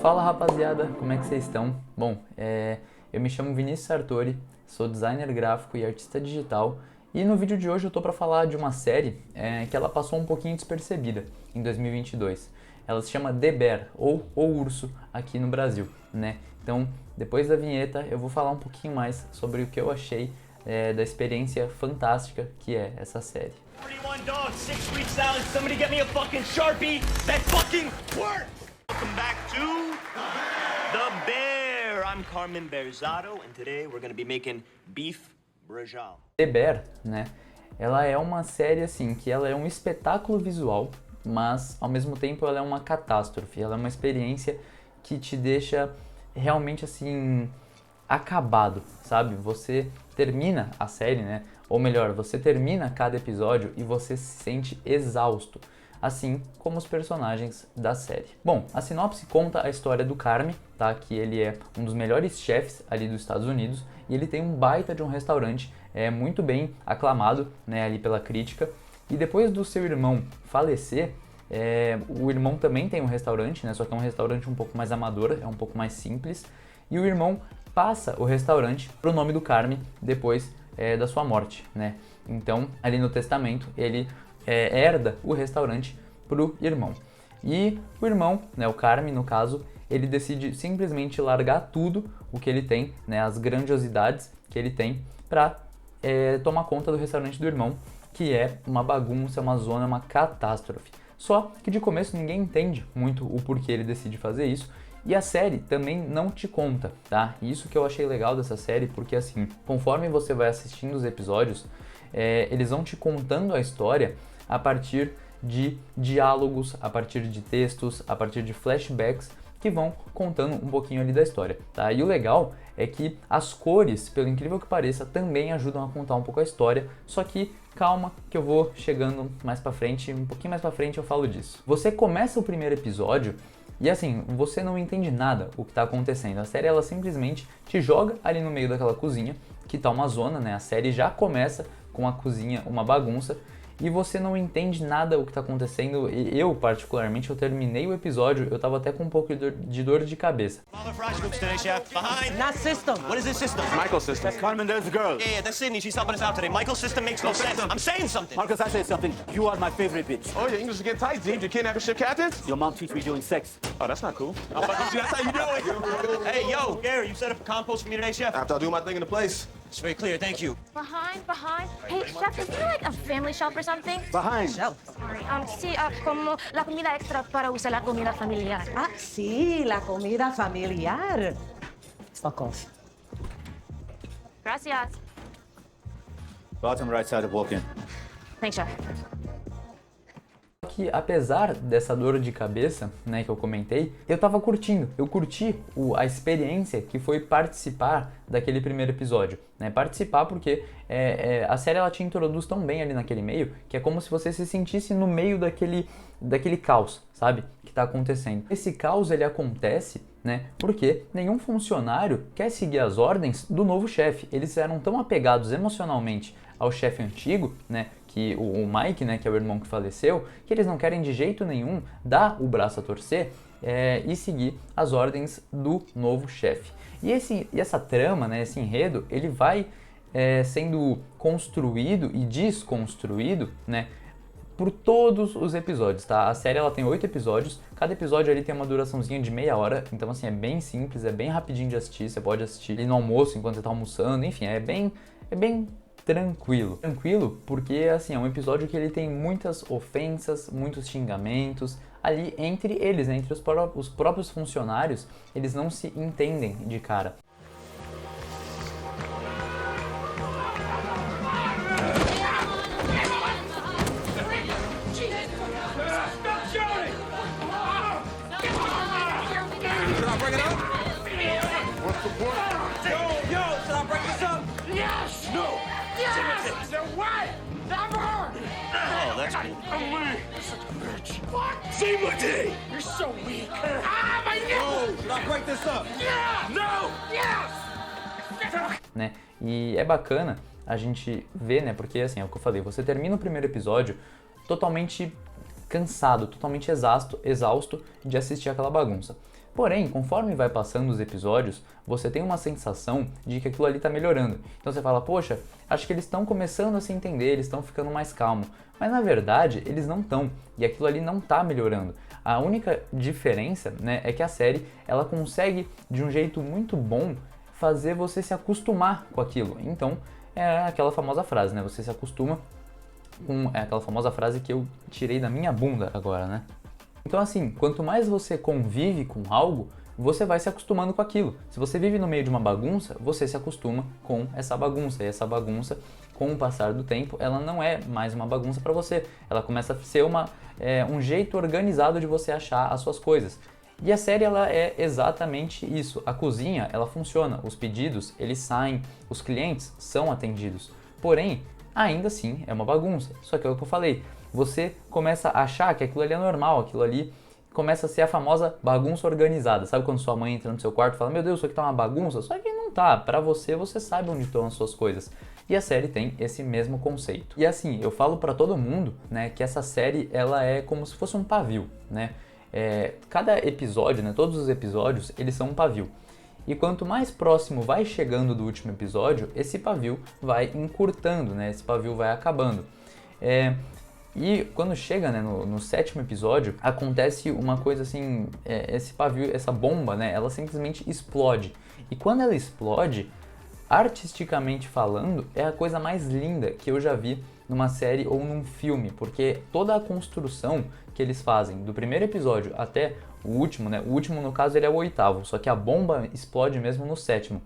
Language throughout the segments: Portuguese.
Fala rapaziada, como é que vocês estão? Bom, eu me chamo Vinícius Sartori, sou designer gráfico e artista digital e no vídeo de hoje eu tô para falar de uma série que ela passou um pouquinho despercebida em 2022. Ela se chama The Bear, ou O Urso, aqui no Brasil, né? Então, depois da vinheta eu vou falar um pouquinho mais sobre o que eu achei da experiência fantástica que é essa série. 31 dogs, 6 sweet salads, somebody get me a fucking Sharpie. That fucking works! Welcome back to The Bear. I'm Carmen Berzado, and today we're gonna be making beef brajal. The Bear, né? Ela é uma série assim, que ela é um espetáculo visual, mas ao mesmo tempo ela é uma catástrofe. Ela é uma experiência que te deixa realmente assim acabado, sabe? Você termina a série, né? Ou melhor, você termina cada episódio e você se sente exausto, assim como os personagens da série. Bom, a sinopse conta a história do Carme, tá? Que ele é um dos melhores chefes ali dos Estados Unidos e ele tem um baita de um restaurante muito bem aclamado, né, ali pela crítica. E depois do seu irmão falecer, o irmão também tem um restaurante, né? Só que é um restaurante um pouco mais amador, é um pouco mais simples. E o irmão passa o restaurante pro nome do Carme depois da sua morte, né? Então, ali no testamento, ele herda o restaurante pro irmão. E o irmão, né, o Carme no caso, ele decide simplesmente largar tudo o que ele tem, né, as grandiosidades que ele tem, para tomar conta do restaurante do irmão, que é uma bagunça, uma zona, uma catástrofe. Só que de começo ninguém entende muito o porquê ele decide fazer isso. E a série também não te conta, tá? Isso que eu achei legal dessa série, porque assim, conforme você vai assistindo os episódios, eles vão te contando a história a partir de diálogos, a partir de textos, a partir de flashbacks que vão contando um pouquinho ali da história, tá? E o legal é que as cores, pelo incrível que pareça, também ajudam a contar um pouco a história, só que calma que eu vou chegando mais pra frente, um pouquinho mais pra frente eu falo disso. Você começa o primeiro episódio e assim, você não entende nada o que está acontecendo. A série ela simplesmente te joga ali no meio daquela cozinha, que tá uma zona, né? A série já começa com a cozinha uma bagunça e você não entende nada o que está acontecendo. E eu, particularmente, eu terminei o episódio, eu tava até com um pouco de dor de cabeça. All the fry scoops today, chef. Behind. Not system. What is this system? Michael's system. That's Carmen, there's the girl. Yeah, that's Sydney. She's helping us out today. Michael's system makes no sense. I'm saying something. Marcus, I say something. You are my favorite bitch. Oh, your English is getting tight, Dean. You kidnapping ship captains? Your mom teach me doing sex. Oh, that's not cool. That's how you do it. Hey, yo, Gary, you set up a compost for me today, chef? After I do my thing in the place. It's very clear. Thank you. Behind. Hey, chef, is there like a family shop or something? Behind. Sorry, sí, como la comida extra para usar la comida familiar. Ah, sí, la comida familiar. Fuck off. Gracias. Bottom right side of walk-in. Thanks, chef. Que apesar dessa dor de cabeça, né, que eu comentei, eu tava curtindo. Eu curti a experiência que foi participar daquele primeiro episódio, né? Participar porque a série ela te introduz tão bem ali naquele meio que é como se você se sentisse no meio daquele caos, sabe? Que tá acontecendo. Esse caos ele acontece, né? Porque nenhum funcionário quer seguir as ordens do novo chefe. Eles eram tão apegados emocionalmente ao chefe antigo, né? Que o Mike, né, que é o irmão que faleceu, que eles não querem de jeito nenhum dar o braço a torcer e seguir as ordens do novo chefe. E essa trama, né, esse enredo, ele vai sendo construído e desconstruído, né, por todos os episódios, tá? A série ela tem 8 episódios, cada episódio ali tem uma duraçãozinha de meia hora, então assim, é bem simples, é bem rapidinho de assistir, você pode assistir ali no almoço enquanto você tá almoçando, enfim, é bem tranquilo porque assim, é um episódio que ele tem muitas ofensas, muitos xingamentos ali entre eles, né? Entre os próprios funcionários, eles não se entendem de cara. Oh, that's cool. Timothy! You're so weak. Ah, my nipple! Should I break this up? Yeah! No! Yes! Né? E é bacana a gente ver, né? Porque assim, é o que eu falei, você termina o primeiro episódio totalmente cansado, totalmente exausto de assistir aquela bagunça. Porém, conforme vai passando os episódios, você tem uma sensação de que aquilo ali está melhorando. Então você fala, poxa, acho que eles estão começando a se entender, eles estão ficando mais calmos. Mas na verdade, eles não estão, e aquilo ali não está melhorando. A única diferença, né, é que a série ela consegue, de um jeito muito bom, fazer você se acostumar com aquilo. Então, é aquela famosa frase, né? Você se acostuma com aquela famosa frase que eu tirei da minha bunda agora, né? Então assim, quanto mais você convive com algo, você vai se acostumando com aquilo. Se você vive no meio de uma bagunça, você se acostuma com essa bagunça. E essa bagunça, com o passar do tempo, ela não é mais uma bagunça para você. Ela começa a ser um jeito organizado de você achar as suas coisas. E a série ela é exatamente isso. A cozinha, ela funciona. Os pedidos, eles saem. Os clientes são atendidos. Porém, ainda assim é uma bagunça. Só que é o que eu falei. Você começa a achar que aquilo ali é normal, aquilo ali começa a ser a famosa bagunça organizada. Sabe quando sua mãe entra no seu quarto e fala, meu Deus, isso aqui tá uma bagunça? Só que não tá. Pra você, você sabe onde estão as suas coisas. E a série tem esse mesmo conceito. E assim, eu falo pra todo mundo, né, que essa série, ela é como se fosse um pavio, né? Cada episódio, né, todos os episódios, eles são um pavio. E quanto mais próximo vai chegando do último episódio, esse pavio vai encurtando, né? Esse pavio vai acabando. E quando chega, né, no 7º episódio, acontece uma coisa assim, esse pavio, essa bomba, né, ela simplesmente explode. E quando ela explode, artisticamente falando, é a coisa mais linda que eu já vi numa série ou num filme, porque toda a construção que eles fazem do primeiro episódio até o último, né, o último no caso ele é o 8º, só que a bomba explode mesmo no 7º.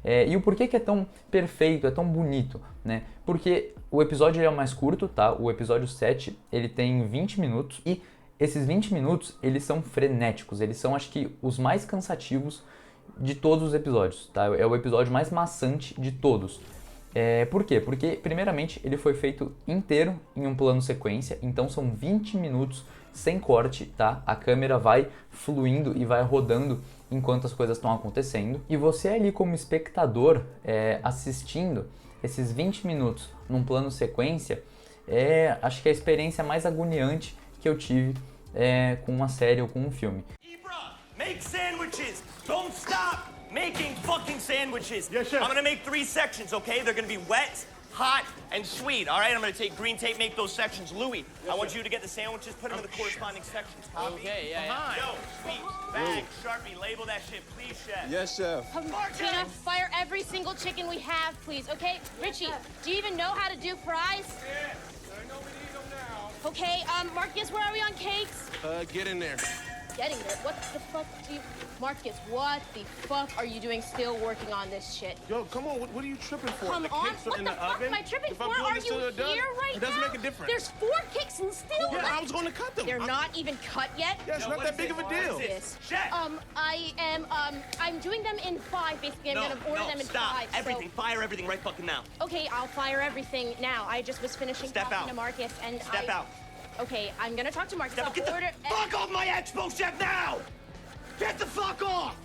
E o porquê que é tão perfeito, é tão bonito, né? Porque o episódio ele é o mais curto, tá? O episódio 7, ele tem 20 minutos e esses 20 minutos, eles são frenéticos, eles são, acho que, os mais cansativos de todos os episódios, tá? É o episódio mais maçante de todos. Por quê? Porque, primeiramente, ele foi feito inteiro em um plano sequência, então são 20 minutos sem corte, tá? A câmera vai fluindo e vai rodando enquanto as coisas estão acontecendo. E você ali como espectador, assistindo esses 20 minutos num plano sequência, acho que é a experiência mais agoniante que eu tive com uma série ou com um filme. Ibra, make sandwiches! Don't stop making fucking sandwiches! Yes, chef. I'm gonna make 3 sections, okay? They're gonna be wet, hot, and sweet, all right? I'm gonna take green tape, make those sections. Louis, I want you to get the sandwiches, put them in the corresponding sections. Copy? Okay, yeah. Yo, sweet, bag, Sharpie, label that shit, please, chef. Yes, chef. Tina, fire every single chicken we have, please, okay? Richie, do you even know how to do fries? Yes, I know we need them now. Okay, Marcus, where are we on cakes? Get in there. Getting there. What the fuck do you... Marcus, what the fuck are you doing still working on this shit? Yo, come on, what are you tripping for? Come the on, cakes are what in the the fuck oven. am I tripping If for? I'm doing Are this you till they're done, here right it doesn't now? make a difference. There's 4 cakes and still... Yeah, I was going to cut them. They're not even cut yet? Yeah, it's Yo, not what that is big it? of a What deal. is it? Yes. Chef! I'm doing them in 5, basically. I'm gonna order them in stop. 5. Everything, fire everything right fucking now. Okay, I'll fire everything now. I just was finishing Step talking out. to Marcus and Step out. Okay, I'm gonna talk to Marcus. Step I'll Get the order... fuck off my expo, chef, now! Get the fuck off!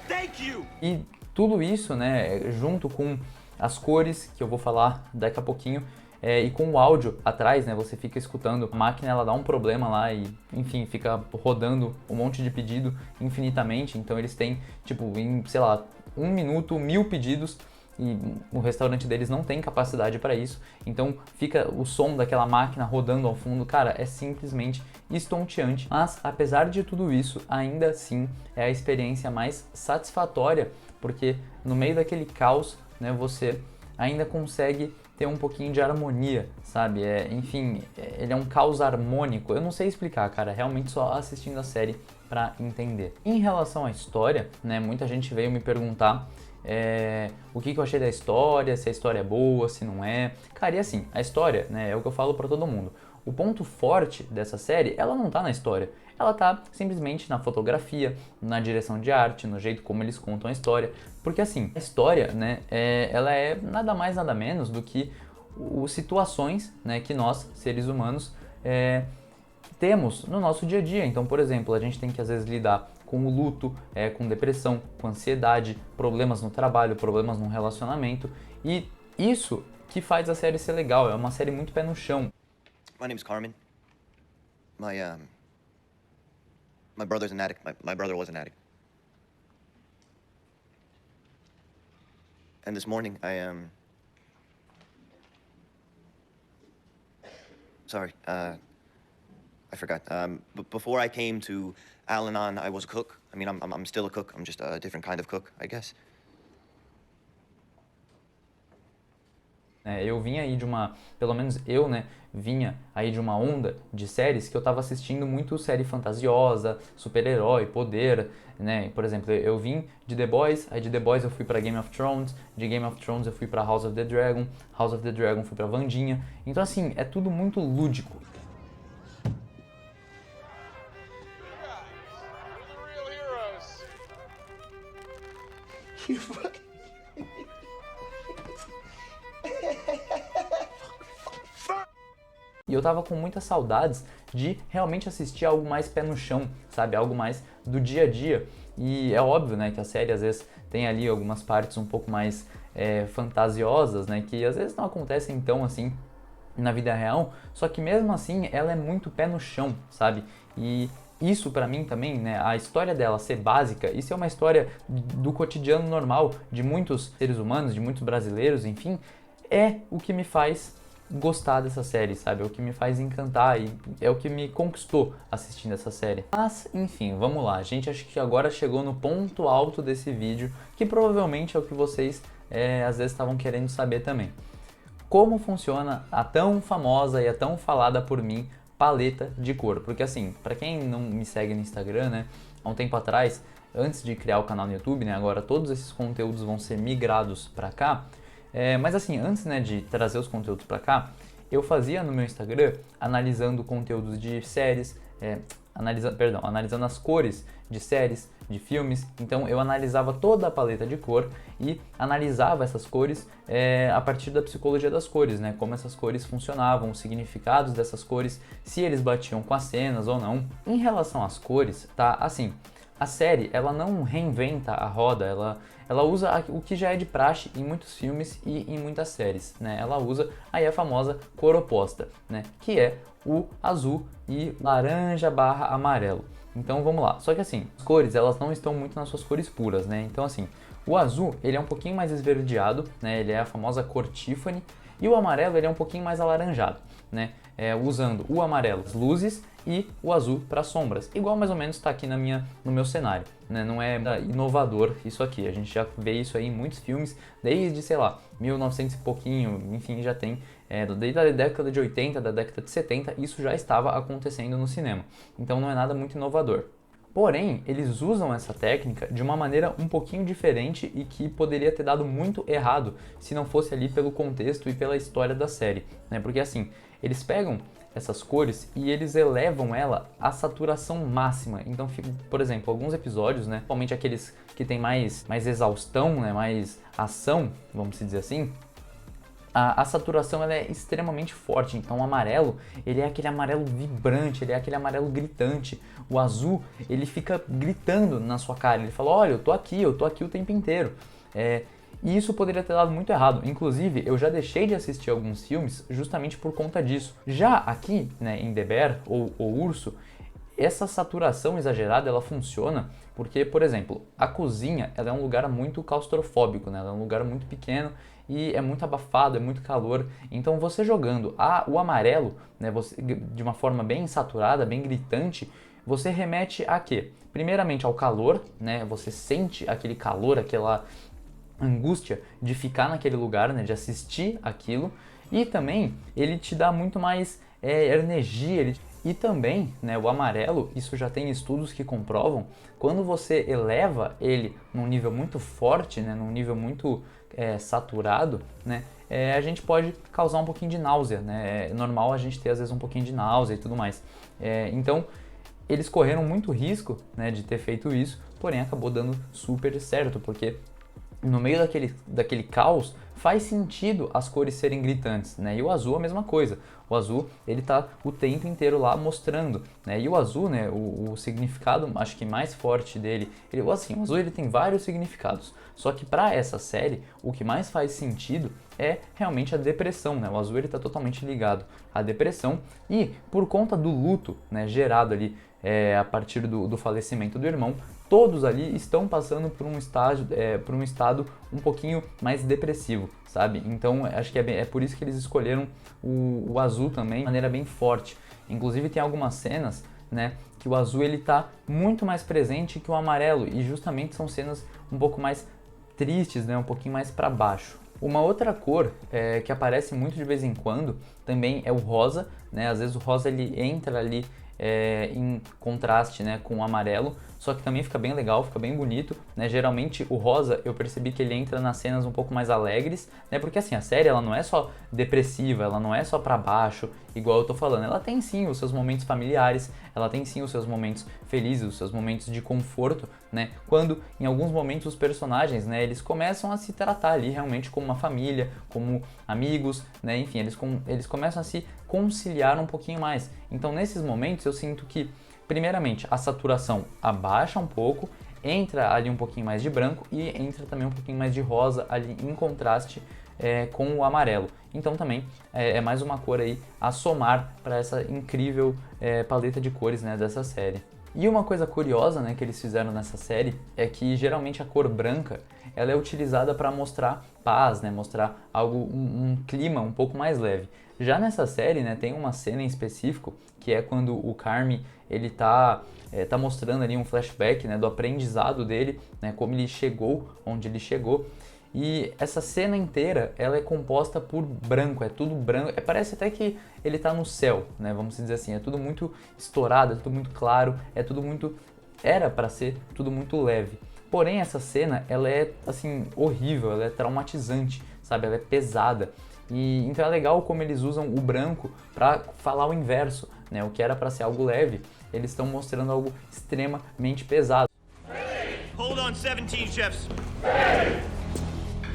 Thank you! E tudo isso, né, junto com as cores, que eu vou falar daqui a pouquinho, e com o áudio atrás, né, você fica escutando, a máquina ela dá um problema lá e, enfim, fica rodando um monte de pedido infinitamente, então eles têm, tipo, em, sei lá, 1 minuto, 1000 pedidos, e o restaurante deles não tem capacidade para isso, então fica o som daquela máquina rodando ao fundo, cara, é simplesmente estonteante, mas apesar de tudo isso, ainda assim é a experiência mais satisfatória, porque no meio daquele caos, né, você ainda consegue ter um pouquinho de harmonia, sabe? Enfim, ele é um caos harmônico, eu não sei explicar, cara, realmente só assistindo a série para entender. Em relação à história, né, muita gente veio me perguntar o que eu achei da história, se a história é boa, se não é. Cara, e assim, a história, né, é o que eu falo pra todo mundo. O ponto forte dessa série, ela não tá na história. Ela tá simplesmente na fotografia, na direção de arte, no jeito como eles contam a história. Porque assim, a história, né, ela é nada mais, nada menos do que situações, né, que nós, seres humanos, temos no nosso dia a dia. Então, por exemplo, a gente tem que às vezes lidar com o luto, com depressão, com ansiedade, problemas no trabalho, problemas no relacionamento. E isso que faz a série ser legal, é uma série muito pé no chão. My name's Carmen. My brother's an addict. My brother was an addict. And this morning, sorry, I forgot. Before I came to Al-Anon, I was a cook. I mean, I'm still a cook. I'm just a different kind of cook, I guess. Eu vinha aí de uma, pelo menos eu, né, vinha aí de uma onda de séries que eu tava assistindo muito série fantasiosa, super-herói, poder, né, por exemplo, eu vim de The Boys, aí de The Boys eu fui pra Game of Thrones, de Game of Thrones eu fui pra House of the Dragon, House of the Dragon fui pra Wandinha, então assim, é tudo muito lúdico. E eu tava com muitas saudades de realmente assistir algo mais pé no chão, sabe? Algo mais do dia a dia. E é óbvio, né, que a série às vezes tem ali algumas partes um pouco mais fantasiosas, né? Que às vezes não acontecem tão assim na vida real, só que mesmo assim ela é muito pé no chão, sabe? E isso pra mim também, né, a história dela ser básica, isso é uma história do cotidiano normal de muitos seres humanos, de muitos brasileiros, enfim, é o que me faz gostar dessa série, sabe? É o que me faz encantar e é o que me conquistou assistindo essa série. Mas, enfim, vamos lá. A gente acho que agora chegou no ponto alto desse vídeo, que provavelmente é o que vocês às vezes estavam querendo saber também. Como funciona a tão famosa e a tão falada por mim paleta de cor? Porque assim, para quem não me segue no Instagram, né, há um tempo atrás, antes de criar o canal no YouTube, né, agora todos esses conteúdos vão ser migrados para cá. Mas assim, antes, né, de trazer os conteúdos para cá, eu fazia no meu Instagram analisando conteúdos de séries, analisando as cores de séries, de filmes. Então eu analisava toda a paleta de cor e analisava essas cores a partir da psicologia das cores, né? Como essas cores funcionavam, os significados dessas cores, se eles batiam com as cenas ou não. Em relação às cores, tá assim, a série ela não reinventa a roda, ela usa o que já é de praxe em muitos filmes e em muitas séries, né? Ela usa aí a famosa cor oposta, né? Que é o azul e laranja/amarelo. Então vamos lá. Só que assim, as cores elas não estão muito nas suas cores puras, né? Então assim, o azul ele é um pouquinho mais esverdeado, né? Ele é a famosa cor Tiffany, e o amarelo ele é um pouquinho mais alaranjado, né? Usando o amarelo as luzes e o azul para sombras, igual mais ou menos está aqui no meu cenário, né? Não é inovador isso aqui, a gente já vê isso aí em muitos filmes, desde, sei lá, 1900 e pouquinho, enfim, já tem, desde a década de 80, da década de 70, isso já estava acontecendo no cinema, então não é nada muito inovador. Porém, eles usam essa técnica de uma maneira um pouquinho diferente e que poderia ter dado muito errado se não fosse ali pelo contexto e pela história da série, né? Porque assim, eles pegam essas cores e eles elevam ela à saturação máxima. Então, por exemplo, alguns episódios, né, principalmente aqueles que tem mais exaustão, né, mais ação, vamos dizer assim, a saturação ela é extremamente forte. Então o amarelo, ele é aquele amarelo vibrante, ele é aquele amarelo gritante. O azul, ele fica gritando na sua cara, ele fala, olha, eu tô aqui o tempo inteiro. E isso poderia ter dado muito errado. Inclusive, eu já deixei de assistir alguns filmes justamente por conta disso. Já aqui, né, em The Bear, ou O Urso, essa saturação exagerada, ela funciona porque, por exemplo, a cozinha, ela é um lugar muito claustrofóbico, né? Ela é um lugar muito pequeno e é muito abafado, é muito calor. Então, você jogando o amarelo, né, de uma forma bem saturada, bem gritante, você remete a quê? Primeiramente ao calor, né? Você sente aquele calor, aquela angústia de ficar naquele lugar, né, de assistir aquilo, e também ele te dá muito mais energia, e também, né, o amarelo, isso já tem estudos que comprovam, quando você eleva ele num nível muito forte, né, num nível muito saturado, né, a gente pode causar um pouquinho de náusea, né, é normal a gente ter às vezes um pouquinho de náusea e tudo mais, então eles correram muito risco, né, de ter feito isso, porém acabou dando super certo, porque no meio daquele caos, faz sentido as cores serem gritantes, né? E o azul é a mesma coisa. O azul, ele tá o tempo inteiro lá mostrando, né? E o azul, né, o significado, acho que mais forte dele, o azul ele tem vários significados. Só que para essa série, o que mais faz sentido é realmente a depressão, né? O azul ele tá totalmente ligado à depressão e por conta do luto, né, gerado ali a partir do falecimento do irmão, todos ali estão passando por um estado um pouquinho mais depressivo, sabe? Então acho que é por isso que eles escolheram o azul também de maneira bem forte. Inclusive tem algumas cenas, né, que o azul ele tá muito mais presente que o amarelo, e justamente são cenas um pouco mais tristes, né, um pouquinho mais para baixo. Uma outra cor que aparece muito de vez em quando também é o rosa, né? Às vezes o rosa ele entra ali em contraste, né, com o amarelo, só que também fica bem legal, fica bem bonito, né? Geralmente o rosa eu percebi que ele entra nas cenas um pouco mais alegres, né? Porque assim, a série ela não é só depressiva, ela não é só pra baixo, igual eu tô falando, ela tem sim os seus momentos familiares, ela tem sim os seus momentos felizes, os seus momentos de conforto, né? Quando em alguns momentos os personagens, né, eles começam a se tratar ali realmente como uma família, como amigos, né? Enfim, eles começam a se conciliar um pouquinho mais. Então nesses momentos eu sinto que primeiramente a saturação abaixa um pouco, entra ali um pouquinho mais de branco e entra também um pouquinho mais de rosa ali em contraste com o amarelo. Então também é mais uma cor aí a somar para essa incrível paleta de cores, né, dessa série. E uma coisa curiosa, né, que eles fizeram nessa série é que geralmente a cor branca ela é utilizada para mostrar paz, né, mostrar um clima um pouco mais leve. Já nessa série, né, tem uma cena em específico que é quando o Carmy ele tá mostrando ali um flashback, né, do aprendizado dele, né, como ele chegou onde ele chegou. E essa cena inteira, ela é composta por branco, é tudo branco, parece até que ele tá no céu, né, vamos dizer assim, é tudo muito estourado, é tudo muito claro, era para ser tudo muito leve. Porém, essa cena, ela é, assim, horrível, ela é traumatizante, sabe, ela é pesada. E então é legal como eles usam o branco para falar o inverso, né, o que era para ser algo leve, eles estão mostrando algo extremamente pesado. Hold on 17, chefs.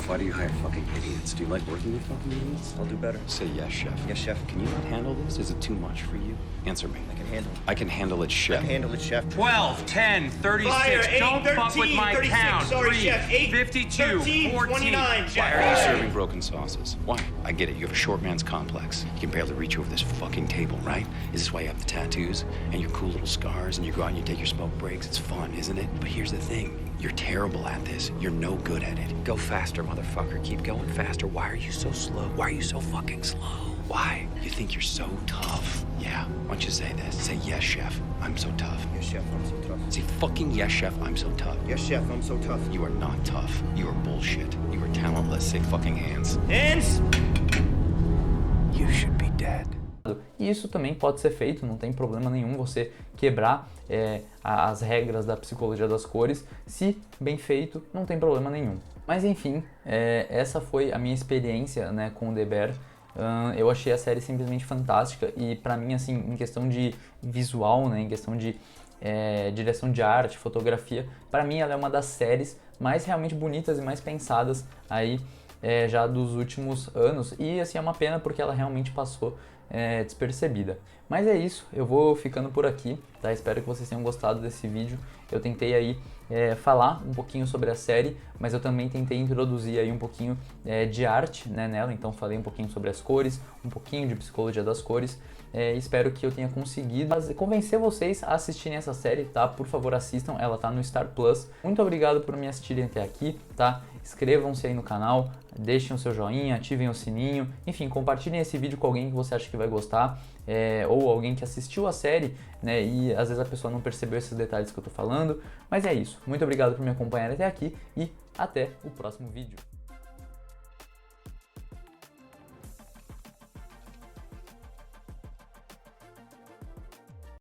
Why do you hire fucking idiots? Do you like working with fucking idiots? I'll do better. Say yes, chef. Yes, chef. Can you not handle this? Is it too much for you? Answer me. I can handle it. I can handle it, chef. I can handle it, chef. 12, 10, 36. Fire, 8, Don't 13, fuck with my 36. count. Sorry, 3, chef. 8, 52, 13, 14. 29, chef. Why are you serving broken sauces? Why? I get it. You have a short man's complex. You can barely reach over this fucking table, right? Is this why you have the tattoos and your cool little scars and you go out and you take your smoke breaks? It's fun, isn't it? But here's the thing. You're terrible at this. You're no good at it. Go faster, motherfucker. Keep going faster. Why are you so slow? Why are you so fucking slow? Why? You think you're so tough? Yeah. Why don't you say this? Say, yes, chef. I'm so tough. Yes, chef. I'm so tough. Say, fucking yes, chef. I'm so tough. Yes, chef. I'm so tough. You are not tough. You are bullshit. You are talentless. Say fucking hands. Hands! You should be dead. E isso também pode ser feito, não tem problema nenhum você quebrar as regras da psicologia das cores, se bem feito, não tem problema nenhum. Mas enfim, essa foi a minha experiência, né, com o The Bear. Eu achei a série simplesmente fantástica e pra mim, assim, em questão de visual, né, em questão de direção de arte, fotografia, pra mim ela é uma das séries mais realmente bonitas e mais pensadas aí já dos últimos anos, e assim é uma pena porque ela realmente passou despercebida. Mas é isso, eu vou ficando por aqui, tá? Espero que vocês tenham gostado desse vídeo. Eu tentei aí falar um pouquinho sobre a série, mas eu também tentei introduzir aí um pouquinho de arte, né, nela, então falei um pouquinho sobre as cores, um pouquinho de psicologia das cores. Espero que eu tenha conseguido convencer vocês a assistirem essa série, tá? Por favor, assistam, ela tá no Star Plus. Muito obrigado por me assistirem até aqui, tá? Inscrevam-se aí no canal, deixem o seu joinha, ativem o sininho, enfim, compartilhem esse vídeo com alguém que você acha que vai gostar, ou alguém que assistiu a série, né, e às vezes a pessoa não percebeu esses detalhes que eu tô falando. Mas é isso, muito obrigado por me acompanhar até aqui e até o próximo vídeo.